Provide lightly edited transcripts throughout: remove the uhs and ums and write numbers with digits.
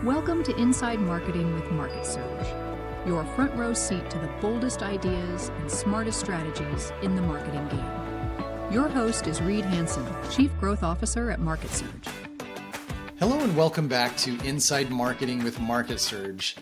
Welcome to Inside Marketing with MarketSurge, your front row seat to the boldest ideas and smartest strategies in the marketing game. Your host is Reed Hansen, Chief Growth Officer at MarketSurge. Hello and welcome back to Inside Marketing with MarketSurge.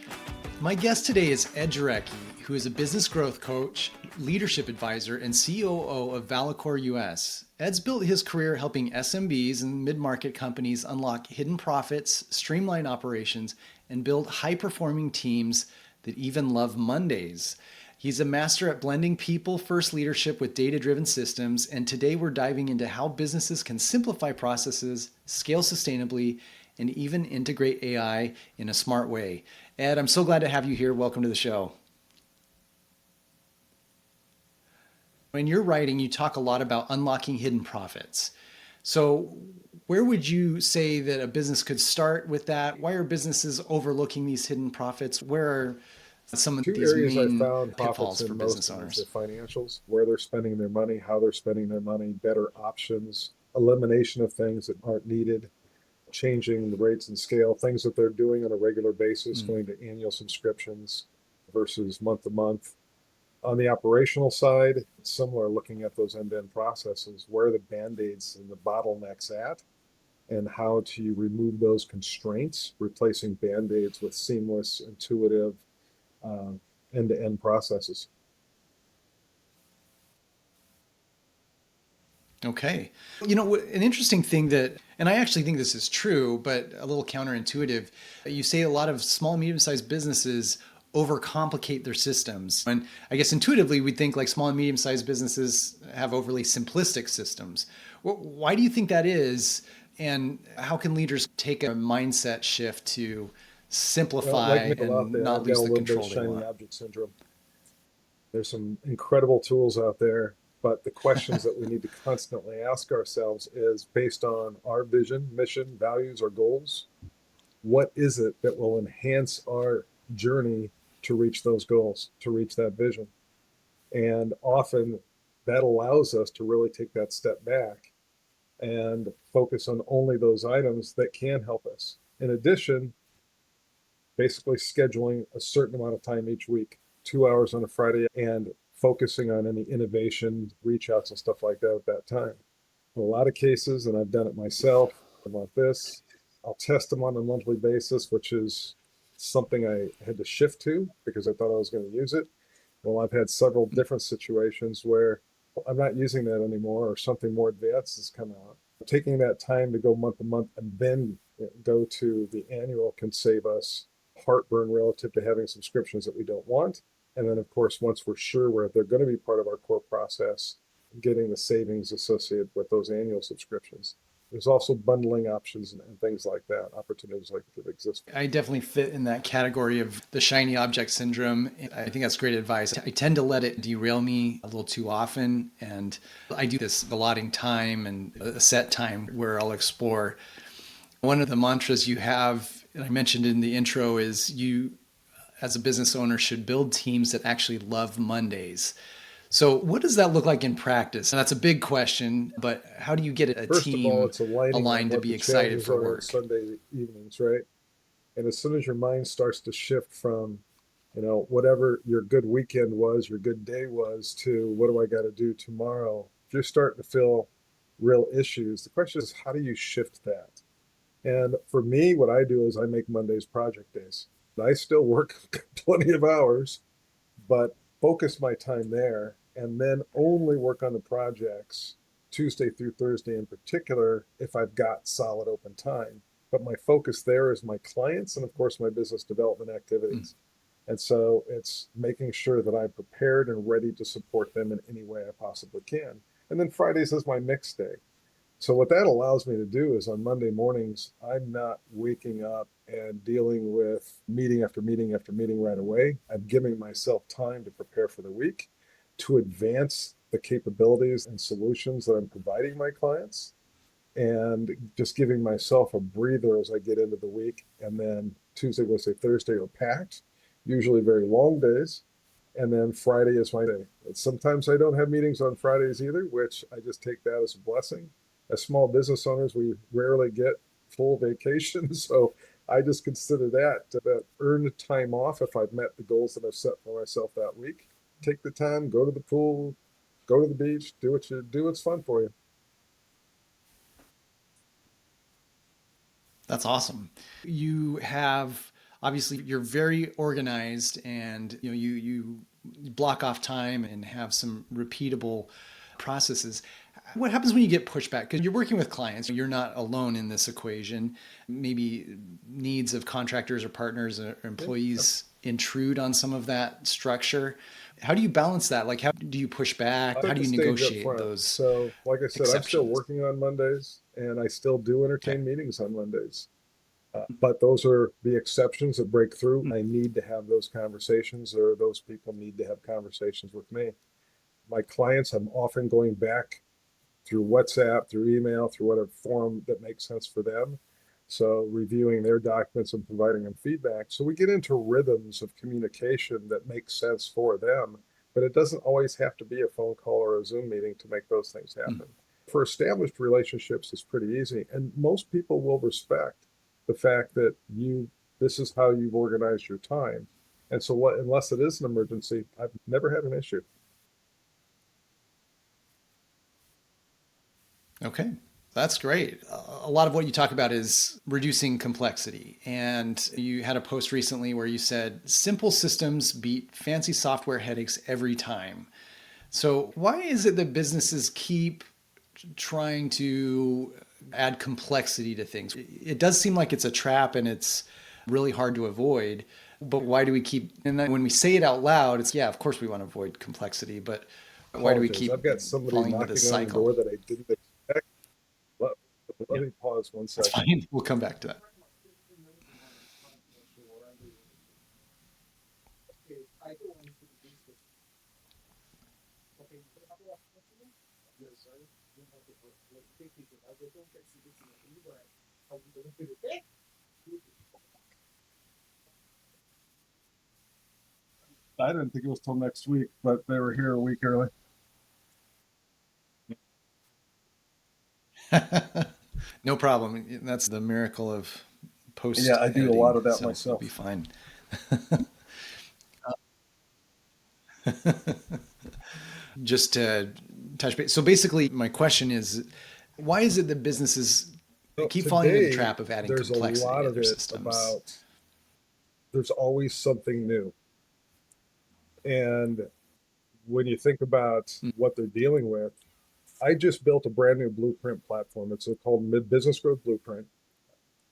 My guest today is Ed Jarecki, who is a business growth coach, leadership advisor, and COO of Valacor US. Ed's built his career helping SMBs and mid-market companies unlock hidden profits, streamline operations, and build high-performing teams that even love Mondays. He's a master at blending people-first leadership with data-driven systems, and today we're diving into how businesses can simplify processes, scale sustainably, and even integrate AI in a smart way. Ed, I'm so glad to have you here. Welcome to the show. In your writing, you talk a lot about unlocking hidden profits. So where would you say that a business could start with that? Why are businesses overlooking these hidden profits? Where are some of these main pitfalls for business owners? The financials, where they're spending their money, how they're spending their money, better options, elimination of things that aren't needed, changing the rates and scale, things that they're doing on a regular basis, going to annual subscriptions versus month to month. On the operational side, it's similar, looking at those end-to-end processes, where are the band-aids and the bottlenecks at, and how to remove those constraints, replacing band-aids with seamless, intuitive, end-to-end processes. Okay. You know, an interesting thing that, and I actually think this is true, but a little counterintuitive, you say a lot of small, medium-sized businesses overcomplicate their systems. And I guess intuitively, we'd think like small and medium-sized businesses have overly simplistic systems. Why do you think that is? And how can leaders take a mindset shift to simplify and not lose the control they want? Object syndrome. There's some incredible tools out there, but the questions that we need to constantly ask ourselves is, based on our vision, mission, values, or goals, what is it that will enhance our journey to reach those goals, to reach that vision? And often that allows us to really take that step back and focus on only those items that can help us. In addition, basically scheduling a certain amount of time each week, 2 hours on a Friday, and focusing on any innovation, reach outs and stuff like that at that time. In a lot of cases, and I've done it myself, I want this, I'll test them on a monthly basis, which is something I had to shift to because I thought I was going to use it. Well, I've had several different situations where I'm not using that anymore, or something more advanced has come out. Taking that time to go month to month and then go to the annual can save us heartburn relative to having subscriptions that we don't want. And then, of course, once we're sure they're going to be part of our core process, getting the savings associated with those annual subscriptions. There's also bundling options and things like that, opportunities like that exist. I definitely fit in that category of the shiny object syndrome. I think that's great advice. I tend to let it derail me a little too often. And I do this allotting time and a set time where I'll explore. One of the mantras you have, and I mentioned in the intro, is you, as a business owner, should build teams that actually love Mondays. So what does that look like in practice? And that's a big question, but how do you get a team aligned to be excited for work? Sunday evenings, right? And as soon as your mind starts to shift from, whatever your good weekend was, your good day was, to what do I got to do tomorrow? If you're starting to feel real issues, the question is, how do you shift that? And for me, what I do is I make Mondays project days. I still work plenty of hours, but focus my time there, and then only work on the projects Tuesday through Thursday in particular if I've got solid open time. But my focus there is my clients and, of course, my business development activities. And so it's making sure that I'm prepared and ready to support them in any way I possibly can. And then Fridays is my mixed day. So what that allows me to do is on Monday mornings, I'm not waking up and dealing with meeting after meeting after meeting right away. I'm giving myself time to prepare for the week, to advance the capabilities and solutions that I'm providing my clients, and just giving myself a breather as I get into the week. And then Tuesday, Wednesday, Thursday are packed, usually very long days. And then Friday is my day. And sometimes I don't have meetings on Fridays either, which I just take that as a blessing. As small business owners, we rarely get full vacation. So I just consider that earned time off if I've met the goals that I've set for myself that week. Take the time, go to the pool, go to the beach, do what you do. It's fun for you. That's awesome. You have obviously you're very organized, and you block off time and have some repeatable processes. What happens when you get pushback? Because you're working with clients, you're not alone in this equation. Maybe needs of contractors or partners or employees intrude on some of that structure. How do you balance that? Like, how do you push I back? How set do the you stage up negotiate front. those So, like I said, I'm still exceptions? working on Mondays and I still do Okay. entertain meetings on Mondays. But those are the exceptions that break through. I need to have those conversations, or those people need to have conversations with me. My clients, I'm often going back through WhatsApp, through email, through whatever form that makes sense for them. So reviewing their documents and providing them feedback. So we get into rhythms of communication that make sense for them, but it doesn't always have to be a phone call or a Zoom meeting to make those things happen. For established relationships, it's pretty easy. And most people will respect the fact that this is how you've organized your time. And so unless it is an emergency, I've never had an issue. Okay, that's great. A lot of what you talk about is reducing complexity. And you had a post recently where you said simple systems beat fancy software headaches every time. So, why is it that businesses keep trying to add complexity to things? It does seem like it's a trap and it's really hard to avoid. But why do we keep, and then when we say it out loud, it's, yeah, of course we want to avoid complexity, but why do we Apologize. I've keep got somebody falling into this knocking on the cycle? door that I didn't expect. Let, Yeah, let me pause one that's second. fine. We'll come back to that. I didn't think it was till next week, but they were here a week early. No problem. That's the miracle of Yeah, post I do a lot editing, of that so we'll be myself. fine. Just to touch base. So basically, my question is, why is it that businesses So keep falling into the today, trap of adding there's a complexity lot to of their it systems? about there's always something new. And when you think about what they're dealing with, I just built a brand new blueprint platform. It's called Mid Business Growth Blueprint.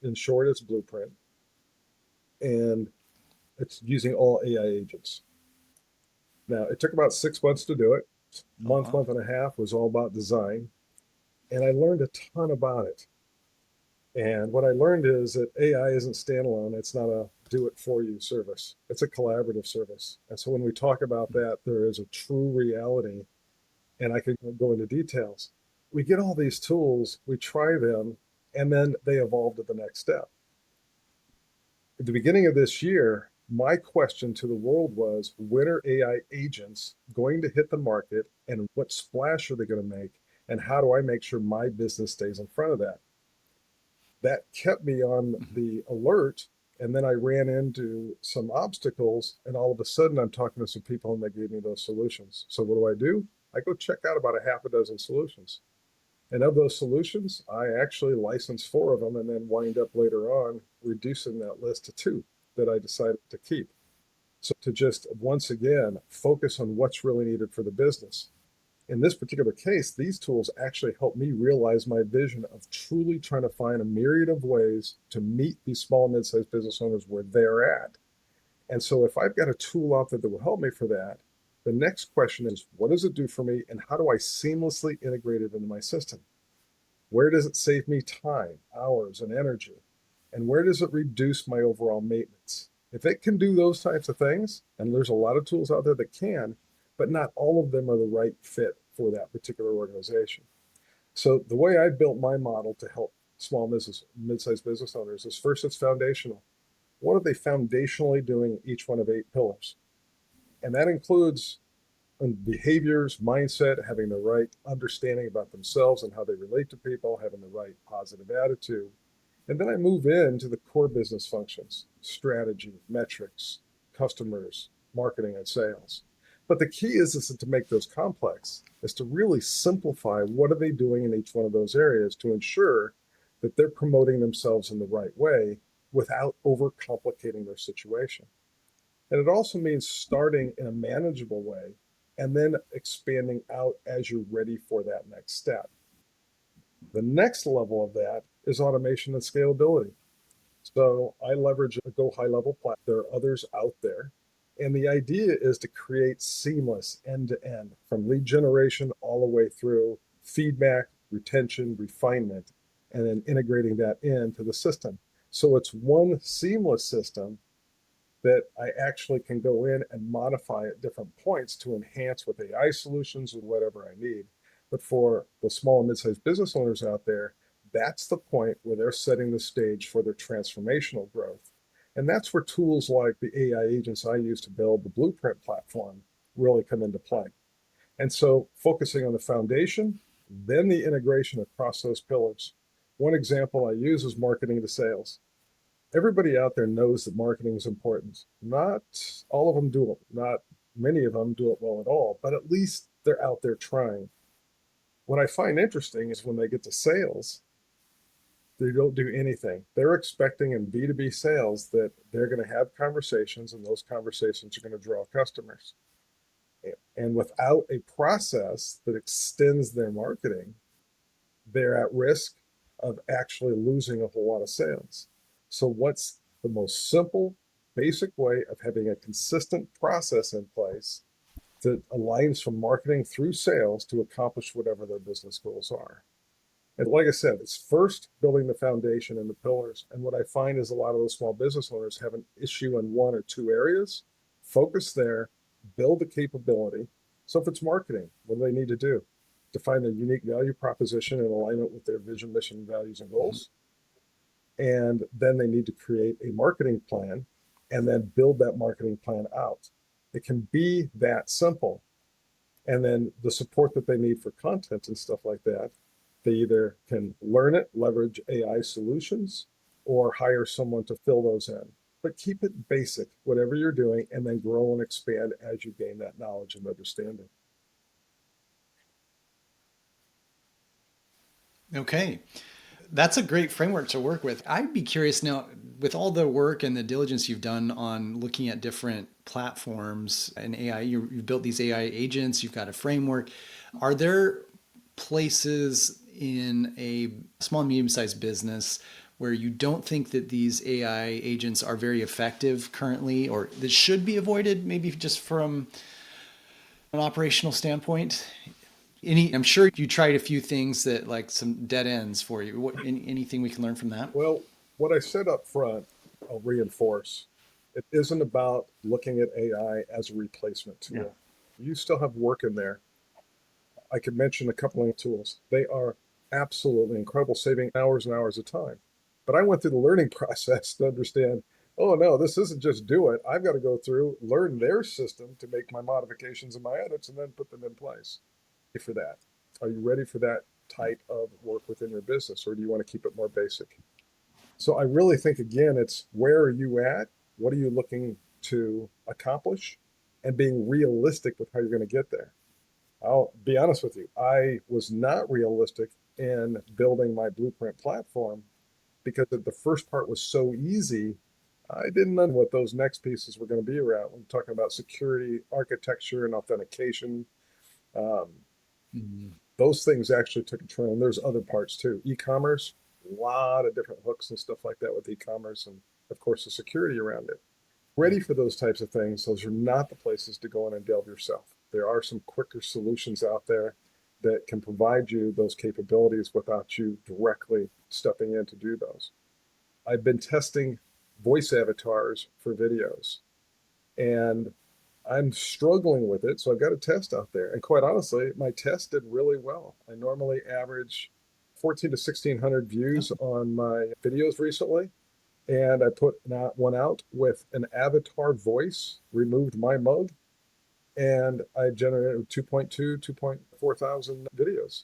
In short, it's Blueprint. And it's using all AI agents. Now, it took about 6 months to do it. Oh, Month, wow. month and a half was all about design. And I learned a ton about it. And what I learned is that AI isn't standalone. It's not a do it for you service. It's a collaborative service. And so when we talk about that, there is a true reality. And I could go into details. We get all these tools, we try them, and then they evolve to the next step. At the beginning of this year, my question to the world was, when are AI agents going to hit the market, and what splash are they going to make? And how do I make sure my business stays in front of that? That kept me on the alert. And then I ran into some obstacles, and all of a sudden I'm talking to some people and they gave me those solutions. So what do? I go check out about a half a dozen solutions. And of those solutions, I actually licensed four of them and then wind up later on reducing that list to two that I decided to keep. So to just once again focus on what's really needed for the business. In this particular case, these tools actually help me realize my vision of truly trying to find a myriad of ways to meet these small and mid-sized business owners where they're at. And so if I've got a tool out there that will help me for that, the next question is, what does it do for me and how do I seamlessly integrate it into my system? Where does it save me time, hours, and energy? And where does it reduce my overall maintenance? If it can do those types of things, and there's a lot of tools out there that can, but not all of them are the right fit for that particular organization. So the way I built my model to help small business, mid-sized business owners is, first, it's foundational. What are they foundationally doing each one of 8 pillars? And that includes behaviors, mindset, having the right understanding about themselves and how they relate to people, having the right positive attitude. And then I move into the core business functions, strategy, metrics, customers, marketing, and sales. But the key is to make those complex, is to really simplify what are they doing in each one of those areas to ensure that they're promoting themselves in the right way without overcomplicating their situation. And it also means starting in a manageable way and then expanding out as you're ready for that next step. The next level of that is automation and scalability. So I leverage a Go high level platform. There are others out there. And the idea is to create seamless end to end from lead generation all the way through feedback, retention, refinement, and then integrating that into the system. So it's one seamless system that I actually can go in and modify at different points to enhance with AI solutions or whatever I need. But for the small and mid-sized business owners out there, that's the point where they're setting the stage for their transformational growth. And that's where tools like the AI agents I use to build the Blueprint platform really come into play. And so focusing on the foundation, then the integration across those pillars. One example I use is marketing to sales. Everybody out there knows that marketing is important. Not all of them do it. Not many of them do it well at all, but at least they're out there trying. What I find interesting is when they get to sales, they don't do anything. They're expecting in B2B sales that they're going to have conversations and those conversations are going to draw customers. And without a process that extends their marketing, they're at risk of actually losing a whole lot of sales. So what's the most simple, basic way of having a consistent process in place that aligns from marketing through sales to accomplish whatever their business goals are? And like I said, it's first building the foundation and the pillars. And what I find is a lot of those small business owners have an issue in one or two areas. Focus there, build the capability. So if it's marketing, what do they need to do? Define their unique value proposition in alignment with their vision, mission, values, and goals. And then they need to create a marketing plan and then build that marketing plan out. It can be that simple. And then the support that they need for content and stuff like that, they either can learn it, leverage AI solutions, or hire someone to fill those in. But keep it basic, whatever you're doing, and then grow and expand as you gain that knowledge and understanding. Okay. That's a great framework to work with. I'd be curious now, with all the work and the diligence you've done on looking at different platforms and AI, you've built these AI agents, you've got a framework. Are there places in a small and medium-sized business where you don't think that these AI agents are very effective currently, or that should be avoided, maybe just from an operational standpoint? I'm sure you tried a few things that like some dead ends for you. Anything we can learn from that? Well, what I said up front, I'll reinforce. It isn't about looking at AI as a replacement tool. Yeah. You still have work in there. I could mention a couple of tools. They are absolutely incredible, saving hours and hours of time. But I went through the learning process to understand, oh no, this isn't just do it. I've got to go through, learn their system to make my modifications and my edits and then put them in place. For that, are you ready for that type of work within your business, or do you want to keep it more basic? So I really think, again, it's where are you at? What are you looking to accomplish? And being realistic with how you're going to get there. I'll be honest with you. I was not realistic in building my Blueprint platform because the first part was so easy. I didn't know what those next pieces were going to be around. We're talking about security, architecture, and authentication. Those things actually took a turn. There's other parts too. E-commerce, a lot of different hooks and stuff like that with e-commerce, and of course the security around it. Ready for those types of things. Those are not the places to go in and delve yourself. There are some quicker solutions out there that can provide you those capabilities without you directly stepping in to do those. I've been testing voice avatars for videos, and I'm struggling with it, so I've got a test out there. And quite honestly, my test did really well. I normally average 14 to 1,600 views on my videos recently. And I put one out with an avatar voice, removed my mug, and I generated 2.4 thousand videos.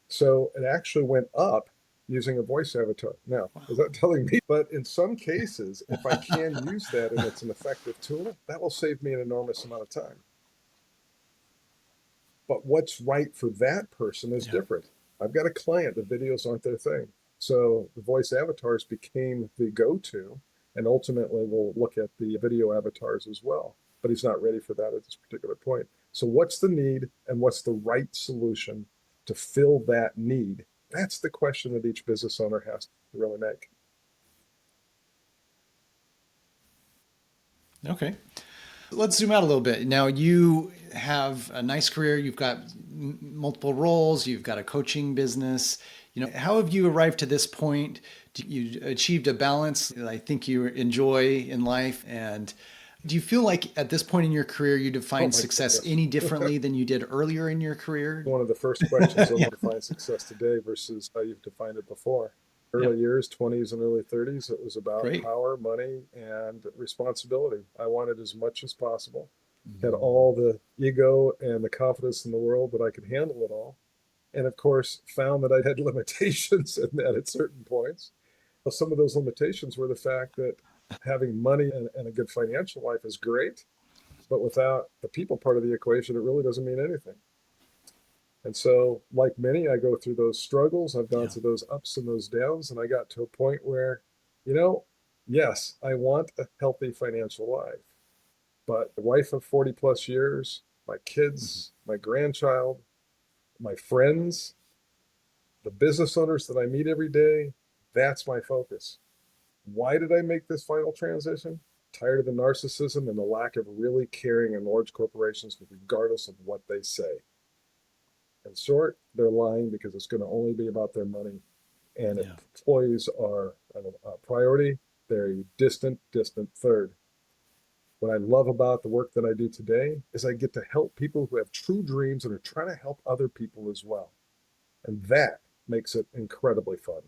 So it actually went up using a voice avatar. Now, is that telling me? But in some cases, if I can use that and it's an effective tool, that will save me an enormous amount of time. But what's right for that person is different. I've got a client, the videos aren't their thing. So the voice avatars became the go-to, and ultimately we'll look at the video avatars as well. But he's not ready for that at this particular point. So what's the need and what's the right solution to fill that need? That's the question that each business owner has to really make. Okay. Let's zoom out a little bit. Now, you have a nice career. You've got multiple roles. You've got a coaching business. How have you arrived to this point? You achieved a balance that I think you enjoy in life. And do you feel like at this point in your career, you define success any differently than you did earlier in your career? One of the first questions on how to define success today versus how you've defined it before. Early years, 20s and early 30s, it was about power, money, and responsibility. I wanted as much as possible. Had all the ego and the confidence in the world that I could handle it all. And of course, found that I had limitations in that at certain points. Well, some of those limitations were the fact that having money and a good financial life is great, but without the people part of the equation, it really doesn't mean anything. And so, like many, I go through those struggles. I've gone through those ups and those downs, and I got to a point where, yes, I want a healthy financial life, but a wife of 40 plus years, my kids, my grandchild, my friends, the business owners that I meet every day, that's my focus. Why did I make this final transition? Tired of the narcissism and the lack of really caring in large corporations, regardless of what they say. In short, they're lying because it's going to only be about their money. And if employees are a priority, they're a distant third. What I love about the work that I do today is I get to help people who have true dreams and are trying to help other people as well. And that makes it incredibly fun.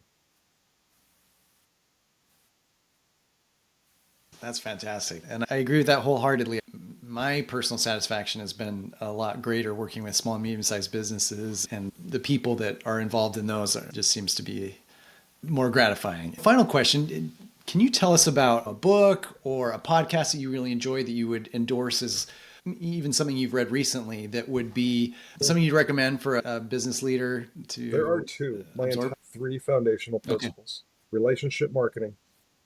That's fantastic. And I agree with that wholeheartedly. My personal satisfaction has been a lot greater working with small and medium-sized businesses, and the people that are involved in those just seems to be more gratifying. Final question. Can you tell us about a book or a podcast that you really enjoy that you would endorse as even something you've read recently that would be something you'd recommend for a business leader to There are two. My top 3 foundational principles. Relationship marketing.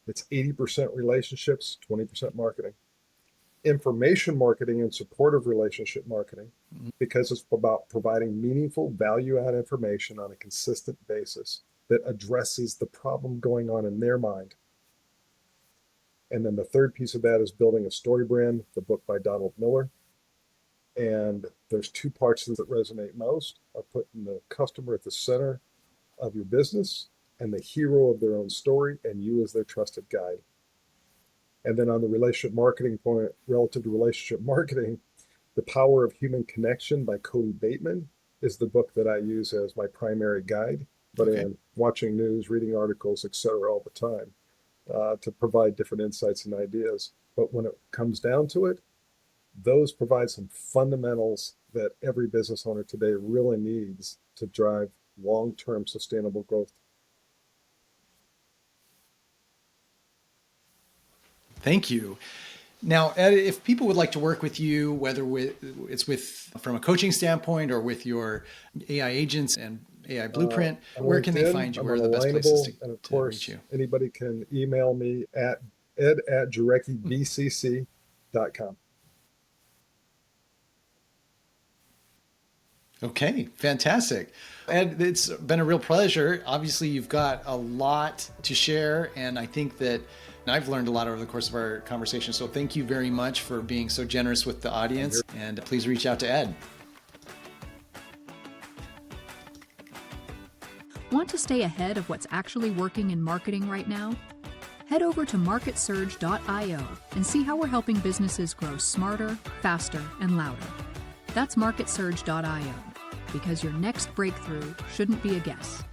It's 80% relationships, 20% marketing. Information marketing and supportive relationship marketing, because it's about providing meaningful value-add information on a consistent basis that addresses the problem going on in their mind. And then the third piece of that is building a story brand, the book by Donald Miller. And there's 2 parts that resonate most are putting the customer at the center of your business and the hero of their own story and you as their trusted guide. And then on the relationship marketing point, relative to relationship marketing, The Power of Human Connection by Cody Bateman is the book that I use as my primary guide, but I'm watching news, reading articles, etc. all the time to provide different insights and ideas. But when it comes down to it, those provide some fundamentals that every business owner today really needs to drive long-term sustainable growth. Thank you. Now, Ed, if people would like to work with you, whether it's from a coaching standpoint or with your AI agents and AI blueprint, where can they find you? Where are the best places to reach you? Anybody can email me at ed@jareckibcc.com. Okay, fantastic. Ed, it's been a real pleasure. Obviously, you've got a lot to share, and I think that I've learned a lot over the course of our conversation. So thank you very much for being so generous with the audience, and please reach out to Ed. Want to stay ahead of what's actually working in marketing right now? Head over to MarketSurge.io and see how we're helping businesses grow smarter, faster, and louder. That's MarketSurge.io, because your next breakthrough shouldn't be a guess.